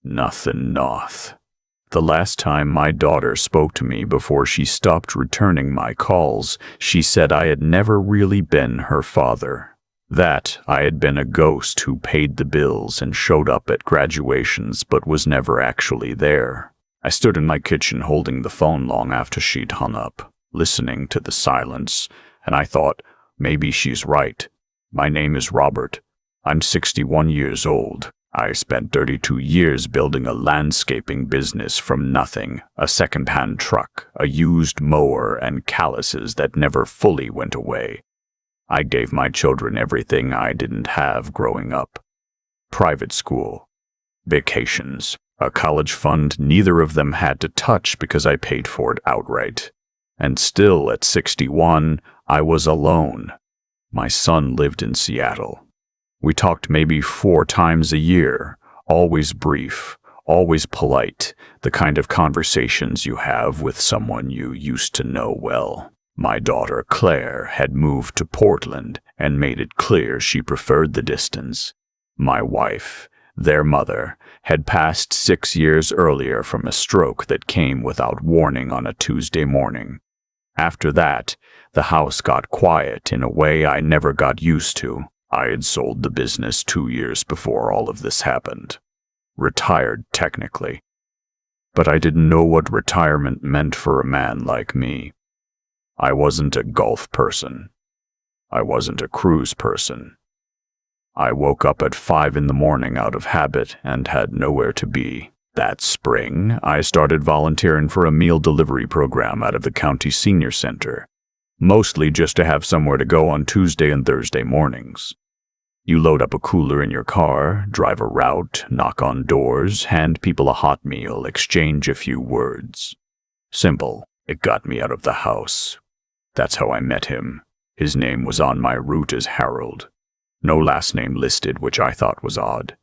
Nothing north. The last time my daughter spoke to me before she stopped returning my calls, she said I had never really been her father. That I had been a ghost who paid the bills and showed up at graduations but was never actually there. I stood in my kitchen holding the phone long after she'd hung up, listening to the silence, and I thought, maybe she's right. My name is Robert. I'm 61 years old. I spent 32 years building a landscaping business from nothing, a second-hand truck, a used mower, and calluses that never fully went away. I gave my children everything I didn't have growing up. Private school, vacations, a college fund neither of them had to touch because I paid for it outright. And still, at 61, I was alone. My son lived in Seattle. We talked maybe 4 times a year, always brief, always polite, the kind of conversations you have with someone you used to know well. My daughter Claire had moved to Portland and made it clear she preferred the distance. My wife, their mother, had passed 6 years earlier from a stroke that came without warning on a Tuesday morning. After that, the house got quiet in a way I never got used to. I had sold the business 2 years before all of this happened. Retired, technically. But I didn't know what retirement meant for a man like me. I wasn't a golf person. I wasn't a cruise person. I woke up at 5 in the morning out of habit and had nowhere to be. That spring, I started volunteering for a meal delivery program out of the county senior center, mostly just to have somewhere to go on Tuesday and Thursday mornings. You load up a cooler in your car, drive a route, knock on doors, hand people a hot meal, exchange a few words. Simple. It got me out of the house. That's how I met him. His name was on my route as Harold. No last name listed, which I thought was odd.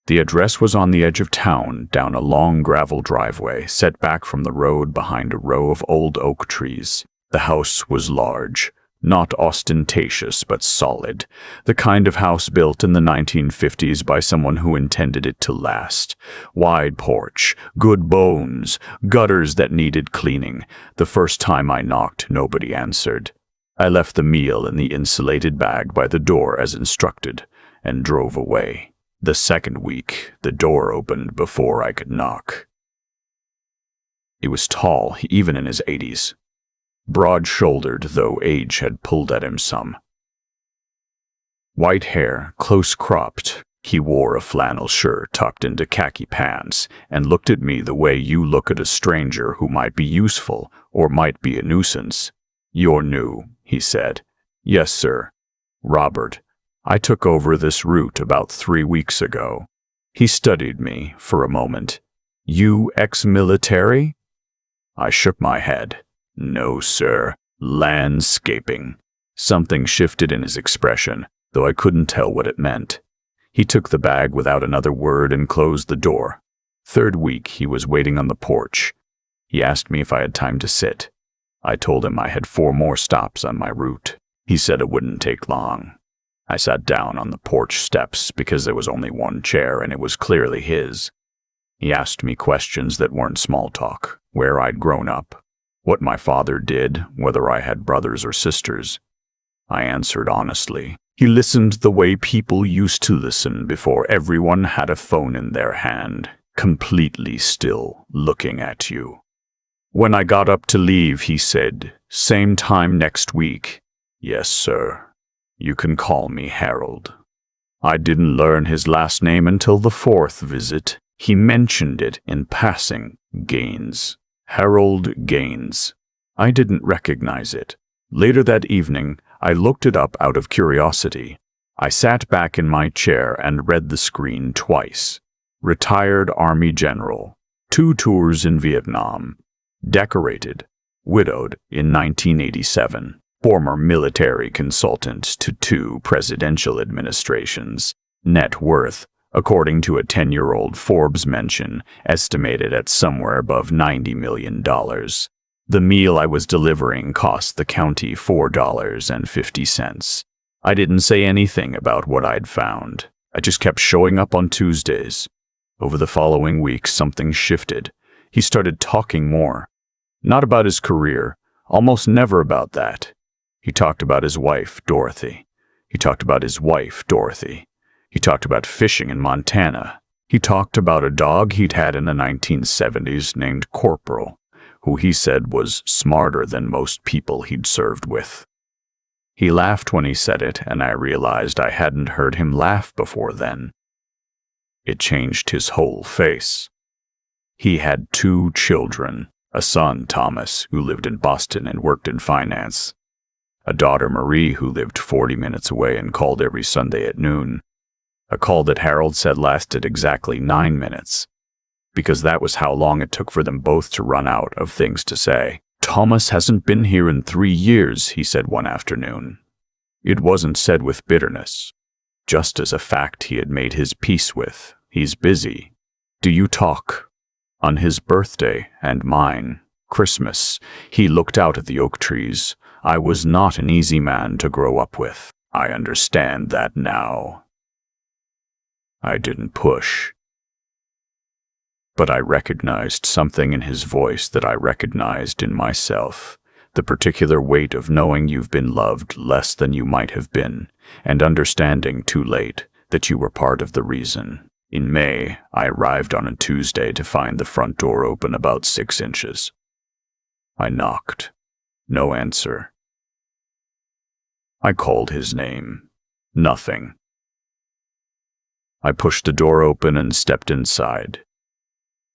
The address was on the edge of town, down a long gravel driveway, set back from the road behind a row of old oak trees. The house was large, not ostentatious but solid, the kind of house built in the 1950s by someone who intended it to last. Wide porch, good bones, gutters that needed cleaning. The first time I knocked, nobody answered. I left the meal in the insulated bag by the door as instructed, and drove away. The second week, the door opened before I could knock. He was tall, even in his 80s. Broad-shouldered, though age had pulled at him some. White hair, close-cropped. He wore a flannel shirt tucked into khaki pants and looked at me the way you look at a stranger who might be useful or might be a nuisance. "You're new," he said. "Yes, sir. Robert. I took over this route about 3 weeks ago." He studied me for a moment. "You ex-military?" I shook my head. "No, sir. Landscaping." Something shifted in his expression, though I couldn't tell what it meant. He took the bag without another word and closed the door. Third week, he was waiting on the porch. He asked me if I had time to sit. I told him I had 4 more stops on my route. He said it wouldn't take long. I sat down on the porch steps because there was only one chair and it was clearly his. He asked me questions that weren't small talk, where I'd grown up, what my father did, whether I had brothers or sisters. I answered honestly. He listened the way people used to listen before everyone had a phone in their hand, completely still, looking at you. When I got up to leave, he said, "Same time next week." "Yes, sir. You can call me Harold." I didn't learn his last name until the 4th visit. He mentioned it in passing. Gaines. Harold Gaines. I didn't recognize it. Later that evening, I looked it up out of curiosity. I sat back in my chair and read the screen twice. Retired Army General. 2 tours in Vietnam. Decorated. Widowed in 1987. Former military consultant to 2 presidential administrations. Net worth, according to a 10-year-old Forbes mention, estimated at somewhere above $90 million. The meal I was delivering cost the county $4.50. I didn't say anything about what I'd found. I just kept showing up on Tuesdays. Over the following weeks, something shifted. He started talking more. Not about his career, almost never about that. He talked about his wife, Dorothy. He talked about his wife, Dorothy. He talked about fishing in Montana. He talked about a dog he'd had in the 1970s named Corporal, who he said was smarter than most people he'd served with. He laughed when he said it, and I realized I hadn't heard him laugh before then. It changed his whole face. He had 2 children, a son, Thomas, who lived in Boston and worked in finance, a daughter, Marie, who lived 40 minutes away and called every Sunday at noon, a call that Harold said lasted exactly 9 minutes, because that was how long it took for them both to run out of things to say. "Thomas hasn't been here in 3 years," he said one afternoon. It wasn't said with bitterness, just as a fact he had made his peace with. "He's busy. Do you talk?" On his birthday and mine, Christmas, he looked out at the oak trees. I was not an easy man to grow up with. I understand that now. I didn't push. But I recognized something in his voice that I recognized in myself. The particular weight of knowing you've been loved less than you might have been, and understanding too late that you were part of the reason. In May, I arrived on a Tuesday to find the front door open about 6 inches. I knocked. No answer. I called his name. Nothing. I pushed the door open and stepped inside.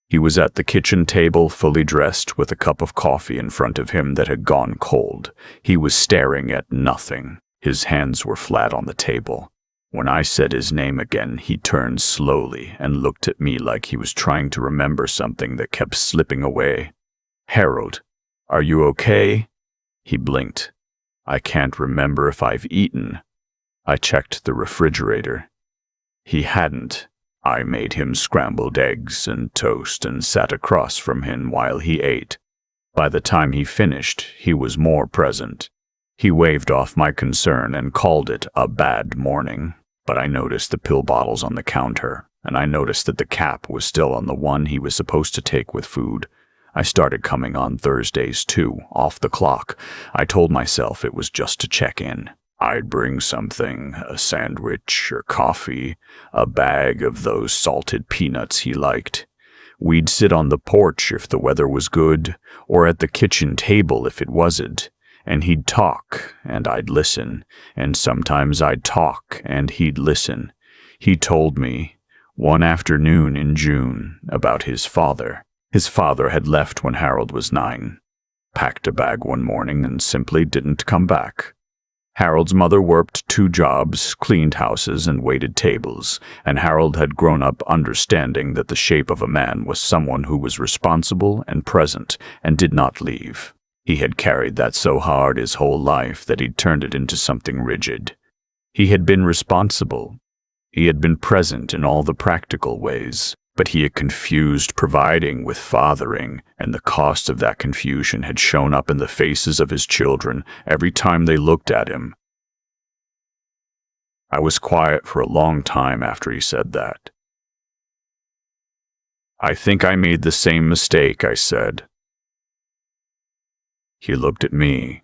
He was at the kitchen table, fully dressed, with a cup of coffee in front of him that had gone cold. He was staring at nothing. His hands were flat on the table. When I said his name again, he turned slowly and looked at me like he was trying to remember something that kept slipping away. "Harold, are you okay?" He blinked. "I can't remember if I've eaten." I checked the refrigerator. He hadn't. I made him scrambled eggs and toast and sat across from him while he ate. By the time he finished, he was more present. He waved off my concern and called it a bad morning. But I noticed the pill bottles on the counter, and I noticed that the cap was still on the one he was supposed to take with food. I started coming on Thursdays too, off the clock. I told myself it was just to check in. I'd bring something, a sandwich or coffee, a bag of those salted peanuts he liked. We'd sit on the porch if the weather was good, or at the kitchen table if it wasn't, and he'd talk, and I'd listen, and sometimes I'd talk, and he'd listen. He told me, one afternoon in June, about his father. His father had left when Harold was 9, packed a bag one morning and simply didn't come back. Harold's mother worked 2 jobs, cleaned houses and waited tables, and Harold had grown up understanding that the shape of a man was someone who was responsible and present and did not leave. He had carried that so hard his whole life that he'd turned it into something rigid. He had been responsible. He had been present in all the practical ways, but he had confused providing with fathering, and the cost of that confusion had shown up in the faces of his children every time they looked at him. I was quiet for a long time after he said that. "I think I made the same mistake," I said. He looked at me.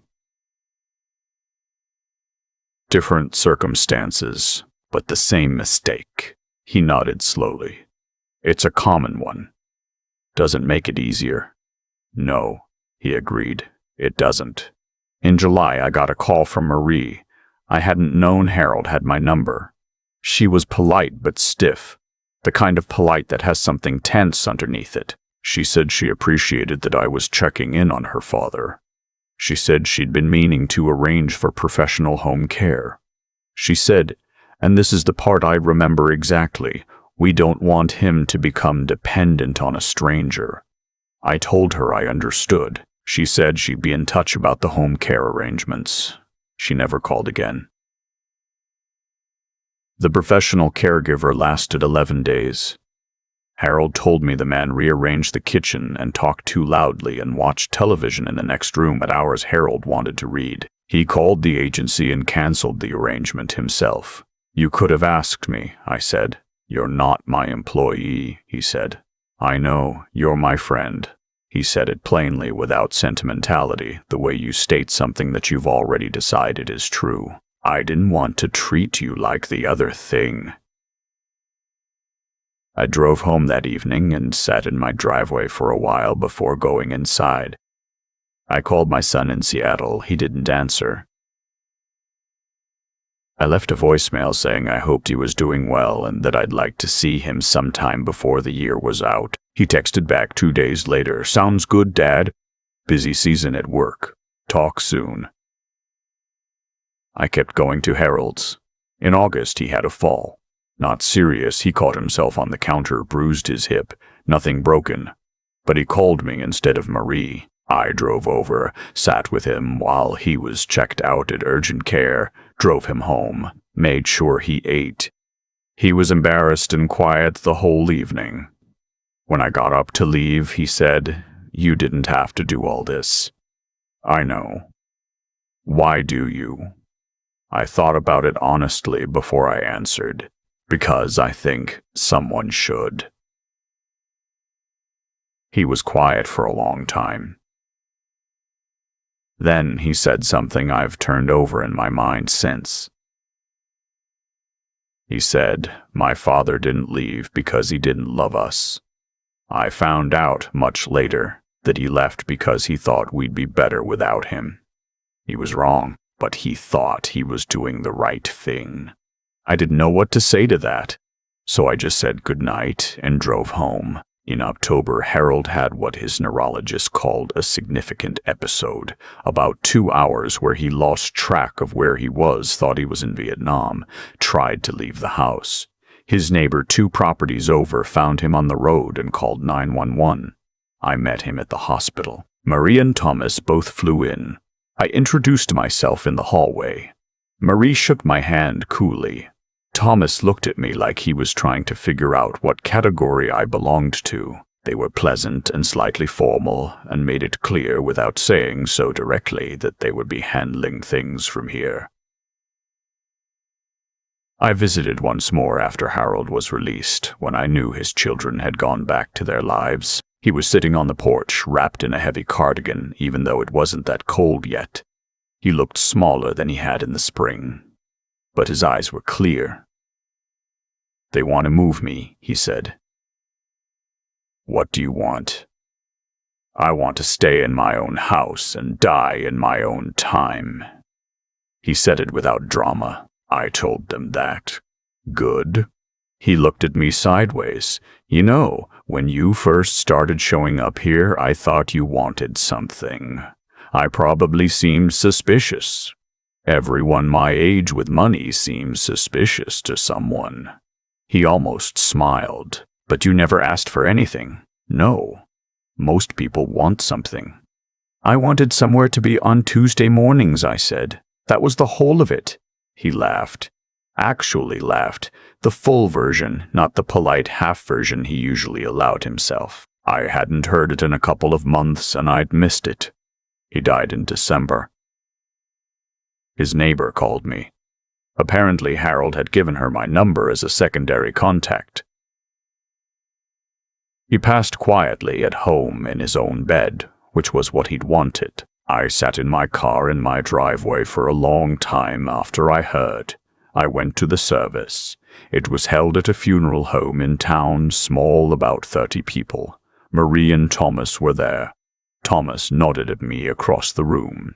"Different circumstances, but the same mistake." He nodded slowly. "It's a common one. Doesn't make it easier." "No," he agreed. "It doesn't." In July, I got a call from Marie. I hadn't known Harold had my number. She was polite but stiff, the kind of polite that has something tense underneath it. She said she appreciated that I was checking in on her father. She said she'd been meaning to arrange for professional home care. She said, and this is the part I remember exactly, "We don't want him to become dependent on a stranger." I told her I understood. She said she'd be in touch about the home care arrangements. She never called again. The professional caregiver lasted 11 days. Harold told me the man rearranged the kitchen and talked too loudly and watched television in the next room at hours Harold wanted to read. He called the agency and canceled the arrangement himself. "You could have asked me," I said. "You're not my employee," he said. "I know, you're my friend." He said it plainly without sentimentality, the way you state something that you've already decided is true. I didn't want to treat you like the other thing. I drove home that evening and sat in my driveway for a while before going inside. I called my son in Seattle. He didn't answer. I left a voicemail saying I hoped he was doing well and that I'd like to see him sometime before the year was out. He texted back 2 days later, "Sounds good, Dad. Busy season at work. Talk soon." I kept going to Harold's. In August, he had a fall. Not serious, he caught himself on the counter, bruised his hip. Nothing broken. But he called me instead of Marie. I drove over, sat with him while he was checked out at urgent care, drove him home, made sure he ate. He was embarrassed and quiet the whole evening. When I got up to leave, he said, "You didn't have to do all this." "I know." "Why do you?" I thought about it honestly before I answered. "Because I think someone should." He was quiet for a long time. Then he said something I've turned over in my mind since. He said, "My father didn't leave because he didn't love us. I found out much later that he left because he thought we'd be better without him. He was wrong, but he thought he was doing the right thing." I didn't know what to say to that, so I just said goodnight and drove home. In October, Harold had what his neurologist called a significant episode, about 2 hours where he lost track of where he was, thought he was in Vietnam, tried to leave the house. His neighbor 2 properties over found him on the road and called 911. I met him at the hospital. Marie and Thomas both flew in. I introduced myself in the hallway. Marie shook my hand coolly. Thomas looked at me like he was trying to figure out what category I belonged to. They were pleasant and slightly formal, and made it clear without saying so directly that they would be handling things from here. I visited once more after Harold was released, when I knew his children had gone back to their lives. He was sitting on the porch, wrapped in a heavy cardigan, even though it wasn't that cold yet. He looked smaller than he had in the spring, but his eyes were clear. "They want to move me," he said. "What do you want?" "I want to stay in my own house and die in my own time." He said it without drama. I told them that. "Good." He looked at me sideways. "You know, when you first started showing up here, I thought you wanted something. I probably seemed suspicious. Everyone my age with money seems suspicious to someone." He almost smiled. "But you never asked for anything." "No. Most people want something." "I wanted somewhere to be on Tuesday mornings," I said. "That was the whole of it." He laughed. Actually laughed. The full version, not the polite half version he usually allowed himself. I hadn't heard it in a couple of months and I'd missed it. He died in December. His neighbor called me. Apparently Harold had given her my number as a secondary contact. He passed quietly at home in his own bed, which was what he'd wanted. I sat in my car in my driveway for a long time after I heard. I went to the service. It was held at a funeral home in town, small, about 30 people. Marie and Thomas were there. Thomas nodded at me across the room.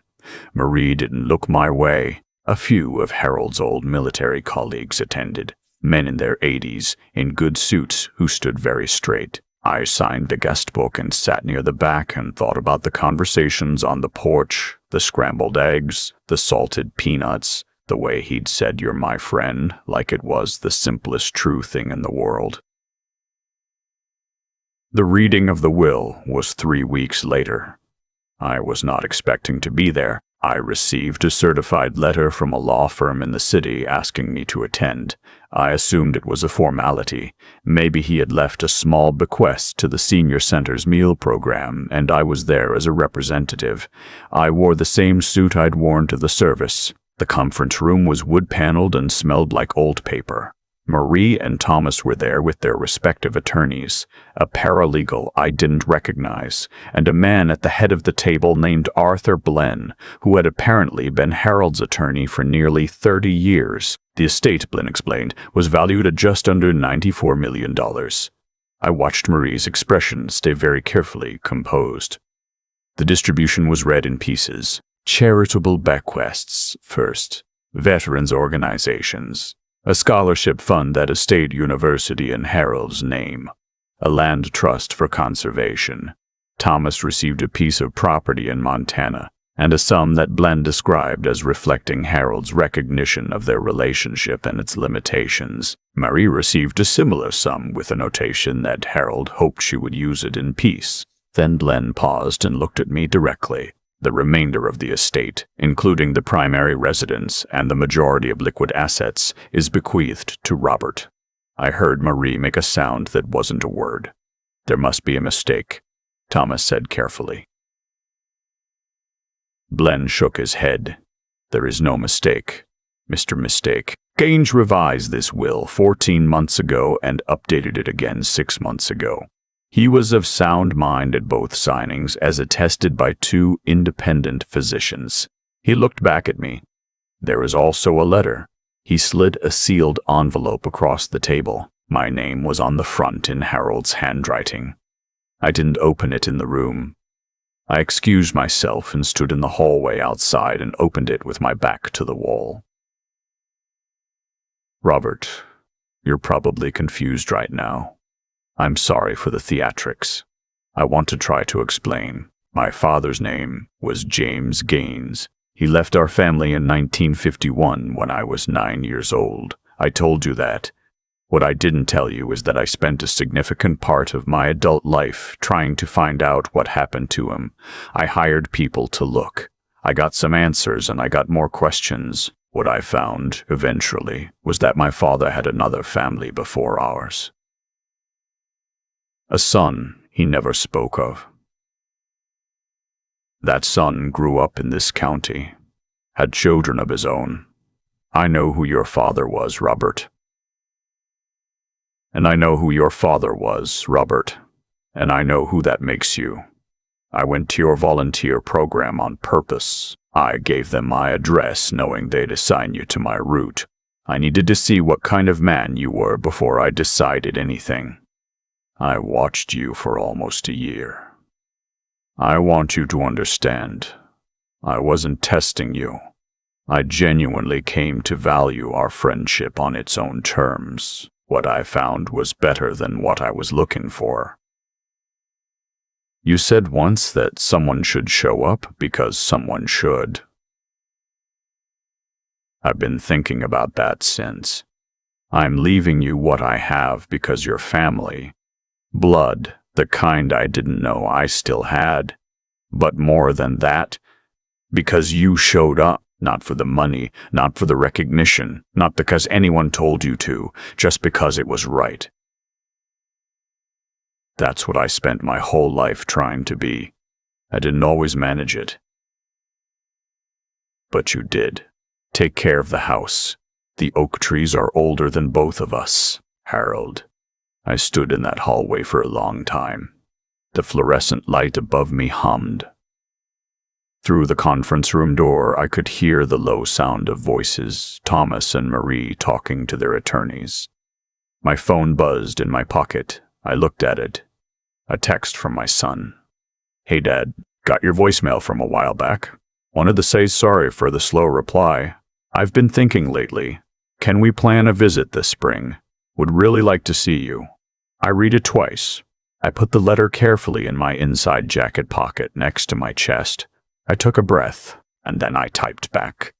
Marie didn't look my way. A few of Harold's old military colleagues attended, men in their 80s, in good suits, who stood very straight. I signed the guest book and sat near the back and thought about the conversations on the porch, the scrambled eggs, the salted peanuts, the way he'd said "you're my friend," like it was the simplest true thing in the world. The reading of the will was 3 weeks later. I was not expecting to be there. I received a certified letter from a law firm in the city asking me to attend. I assumed it was a formality. Maybe he had left a small bequest to the senior center's meal program, and I was there as a representative. I wore the same suit I'd worn to the service. The conference room was wood-paneled and smelled like old paper. Marie and Thomas were there with their respective attorneys, a paralegal I didn't recognize, and a man at the head of the table named Arthur Blenn, who had apparently been Harold's attorney for nearly 30 years. The estate, Blenn explained, was valued at just under $94 million. I watched Marie's expression stay very carefully composed. The distribution was read in pieces. Charitable bequests first, veterans organizations, a scholarship fund at a state university in Harold's name, a land trust for conservation. Thomas received a piece of property in Montana, and a sum that Blenn described as reflecting Harold's recognition of their relationship and its limitations. Marie received a similar sum with a notation that Harold hoped she would use it in peace. Then Blenn paused and looked at me directly. The remainder of the estate, including the primary residence and the majority of liquid assets, is bequeathed to Robert. I heard Marie make a sound that wasn't a word. There must be a mistake, Thomas said carefully. Blenn shook his head. There is no mistake, Mr. Mistake. Gaines revised this will 14 months ago and updated it again 6 months ago. He was of sound mind at both signings, as attested by 2 independent physicians. He looked back at me. There is also a letter. He slid a sealed envelope across the table. My name was on the front in Harold's handwriting. I didn't open it in the room. I excused myself and stood in the hallway outside and opened it with my back to the wall. Robert, you're probably confused right now. I'm sorry for the theatrics. I want to try to explain. My father's name was James Gaines. He left our family in 1951 when I was 9 years old. I told you that. What I didn't tell you is that I spent a significant part of my adult life trying to find out what happened to him. I hired people to look. I got some answers and I got more questions. What I found, eventually, was that my father had another family before ours. A son he never spoke of. That son grew up in this county, had children of his own. I know who your father was, Robert. And I know who your father was, Robert. And I know who that makes you. I went to your volunteer program on purpose. I gave them my address, knowing they'd assign you to my route. I needed to see what kind of man you were before I decided anything. I watched you for almost a year. I want you to understand. I wasn't testing you. I genuinely came to value our friendship on its own terms. What I found was better than what I was looking for. You said once that someone should show up because someone should. I've been thinking about that since. I'm leaving you what I have because you're family. Blood, the kind I didn't know I still had. But more than that, because you showed up, not for the money, not for the recognition, not because anyone told you to, just because it was right. That's what I spent my whole life trying to be. I didn't always manage it. But you did. Take care of the house. The oak trees are older than both of us, Harold. I stood in that hallway for a long time. The fluorescent light above me hummed. Through the conference room door, I could hear the low sound of voices, Thomas and Marie talking to their attorneys. My phone buzzed in my pocket. I looked at it. A text from my son. Hey, Dad, got your voicemail from a while back. Wanted to say sorry for the slow reply. I've been thinking lately. Can we plan a visit this spring? Would really like to see you. I read it twice. I put the letter carefully in my inside jacket pocket next to my chest. I took a breath, and then I typed back.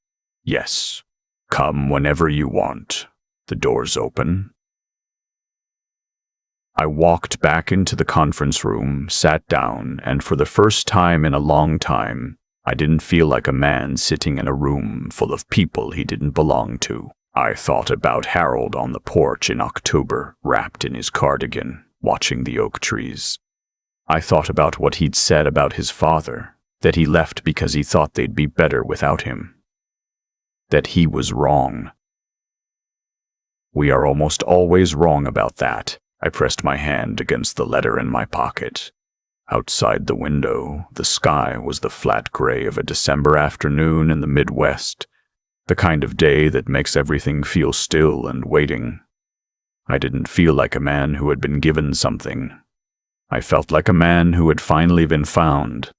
Yes. Come whenever you want. The door's open. I walked back into the conference room, sat down, and for the first time in a long time, I didn't feel like a man sitting in a room full of people he didn't belong to. I thought about Harold on the porch in October, wrapped in his cardigan, watching the oak trees. I thought about what he'd said about his father, that he left because he thought they'd be better without him. That he was wrong. We are almost always wrong about that. I pressed my hand against the letter in my pocket. Outside the window, the sky was the flat gray of a December afternoon in the Midwest, the kind of day that makes everything feel still and waiting. I didn't feel like a man who had been given something. I felt like a man who had finally been found.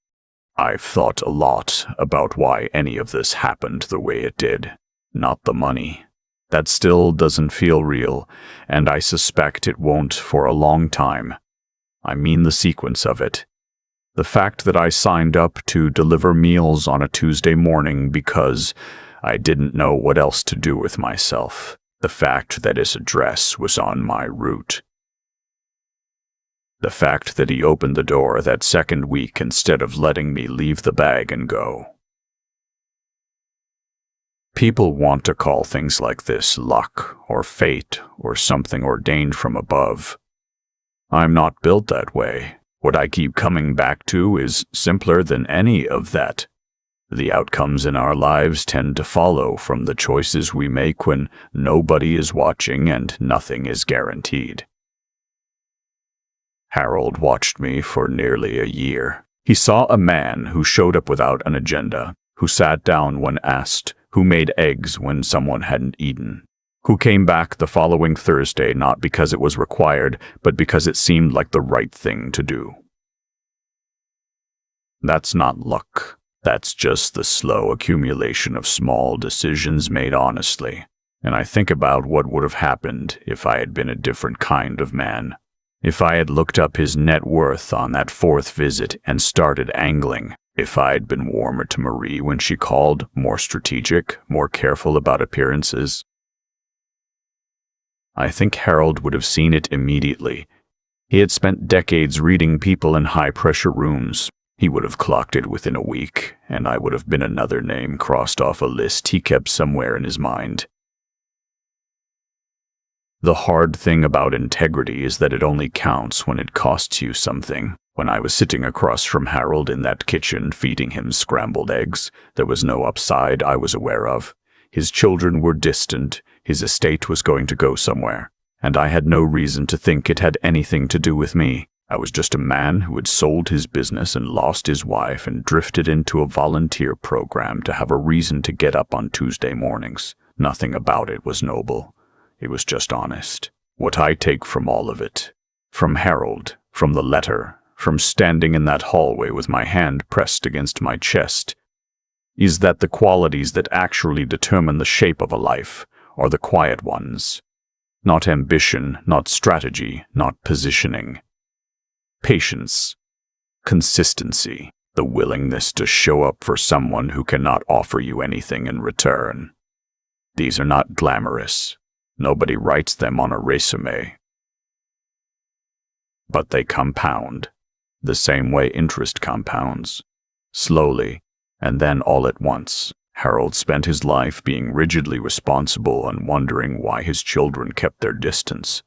I've thought a lot about why any of this happened the way it did. Not the money. That still doesn't feel real, and I suspect it won't for a long time. I mean the sequence of it. The fact that I signed up to deliver meals on a Tuesday morning because I didn't know what else to do with myself. The fact that his address was on my route. The fact that he opened the door that second week instead of letting me leave the bag and go. People want to call things like this luck or fate or something ordained from above. I'm not built that way. What I keep coming back to is simpler than any of that. The outcomes in our lives tend to follow from the choices we make when nobody is watching and nothing is guaranteed. Harold watched me for nearly a year. He saw a man who showed up without an agenda, who sat down when asked, who made eggs when someone hadn't eaten, who came back the following Thursday not because it was required, but because it seemed like the right thing to do. That's not luck. That's just the slow accumulation of small decisions made honestly. And I think about what would have happened if I had been a different kind of man. If I had looked up his net worth on that fourth visit and started angling. If I'd been warmer to Marie when she called, more strategic, more careful about appearances. I think Harold would have seen it immediately. He had spent decades reading people in high-pressure rooms. He would have clocked it within a week, and I would have been another name crossed off a list he kept somewhere in his mind. The hard thing about integrity is that it only counts when it costs you something. When I was sitting across from Harold in that kitchen feeding him scrambled eggs, there was no upside I was aware of. His children were distant, his estate was going to go somewhere, and I had no reason to think it had anything to do with me. I was just a man who had sold his business and lost his wife and drifted into a volunteer program to have a reason to get up on Tuesday mornings. Nothing about it was noble. It was just honest. What I take from all of it, from Harold, from the letter, from standing in that hallway with my hand pressed against my chest, is that the qualities that actually determine the shape of a life are the quiet ones. Not ambition, not strategy, not positioning. Patience, consistency, the willingness to show up for someone who cannot offer you anything in return. These are not glamorous. Nobody writes them on a resume. But they compound, the same way interest compounds. Slowly, and then all at once. Harold spent his life being rigidly responsible and wondering why his children kept their distance.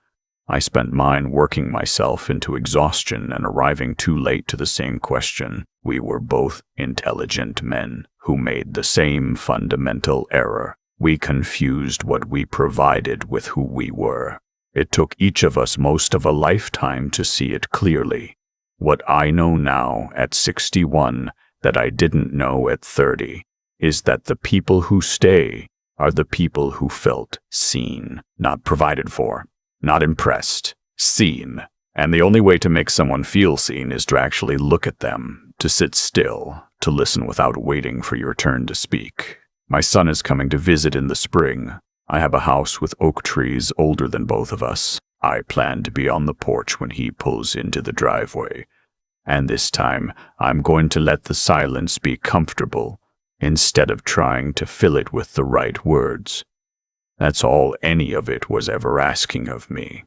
I spent mine working myself into exhaustion and arriving too late to the same question. We were both intelligent men who made the same fundamental error. We confused what we provided with who we were. It took each of us most of a lifetime to see it clearly. What I know now at 61 that I didn't know at 30 is that the people who stay are the people who felt seen, not provided for, not impressed, seen. And the only way to make someone feel seen is to actually look at them, to sit still, to listen without waiting for your turn to speak. My son is coming to visit in the spring. I have a house with oak trees older than both of us. I plan to be on the porch when he pulls into the driveway. And this time, I'm going to let the silence be comfortable, instead of trying to fill it with the right words. That's all any of it was ever asking of me.